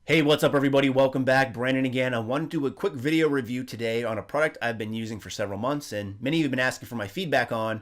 Hey, what's up everybody? Welcome back. Brandon again. I want to do a quick video review today on a product I've been using for several months and many of you have been asking for my feedback on.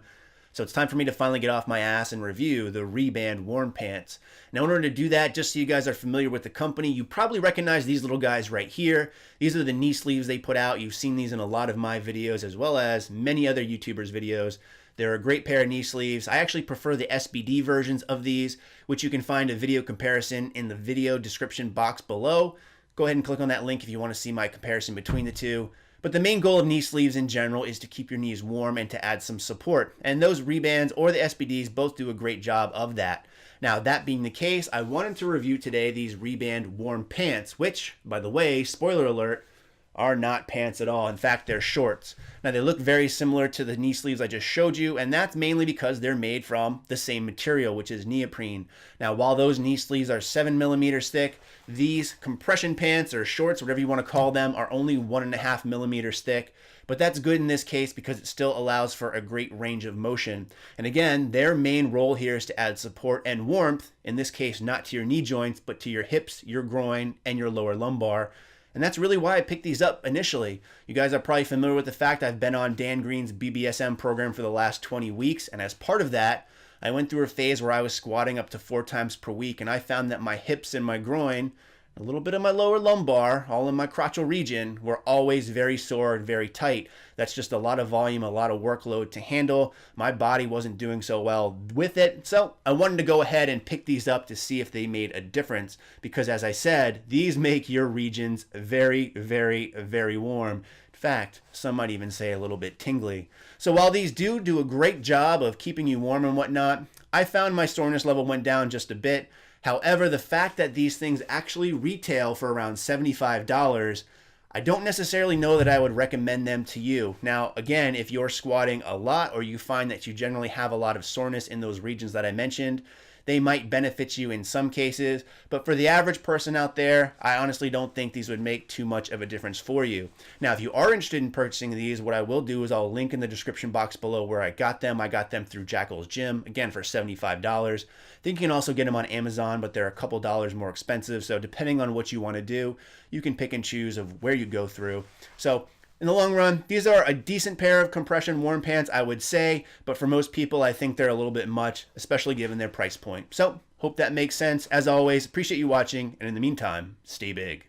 So it's time for me to finally get off my ass and review the REHBAND warm pants. Now in order to do that, just so you guys are familiar with the company, you probably recognize these little guys right here. These are the knee sleeves they put out. You've seen these in a lot of my videos as well as many other YouTubers' videos. They're a great pair of knee sleeves. I actually prefer the SBD versions of these, which you can find a video comparison in the video description box below. Go ahead and click on that link if you want to see my comparison between the two. But the main goal of knee sleeves in general is to keep your knees warm and to add some support. And those REHBANDs or the SBDs both do a great job of that. Now, that being the case, I wanted to review today these REHBAND warm pants, which, by the way, spoiler alert, are not pants at all. In fact, they're shorts. Now, they look very similar to the knee sleeves I just showed you, and that's mainly because they're made from the same material, which is neoprene. Now, while those knee sleeves are 7 millimeters thick, these compression pants or shorts, whatever you want to call them, are only 1.5 millimeters thick. But that's good in this case because it still allows for a great range of motion. And again, their main role here is to add support and warmth, in this case, not to your knee joints, but to your hips, your groin, and your lower lumbar. And that's really why I picked these up initially. You guys are probably familiar with the fact I've been on Dan Green's BBSM program for the last 20 weeks. And as part of that, I went through a phase where I was squatting up to 4 times per week. And I found that my hips and my groin, a little bit of my lower lumbar, all in my crotchal region, were always very sore and very tight. That's just a lot of volume, a lot of workload to handle. My body wasn't doing so well with it. So I wanted to go ahead and pick these up to see if they made a difference. Because as I said, these make your regions very, very, very warm. In fact, some might even say a little bit tingly. So while these do a great job of keeping you warm and whatnot, I found my soreness level went down just a bit. However, the fact that these things actually retail for around $75, I don't necessarily know that I would recommend them to you. Now, again, if you're squatting a lot or you find that you generally have a lot of soreness in those regions that I mentioned, they might benefit you in some cases, but for the average person out there, I honestly don't think these would make too much of a difference for you. Now, if you are interested in purchasing these, what I will do is I'll link in the description box below where I got them. I got them through Jackal's Gym, again for $75. I think you can also get them on Amazon, but they're a couple dollars more expensive. So depending on what you want to do, you can pick and choose of where you go through. So in the long run, these are a decent pair of compression warm pants, I would say, but for most people, I think they're a little bit much, especially given their price point. So, hope that makes sense. As always, appreciate you watching, and in the meantime, stay big.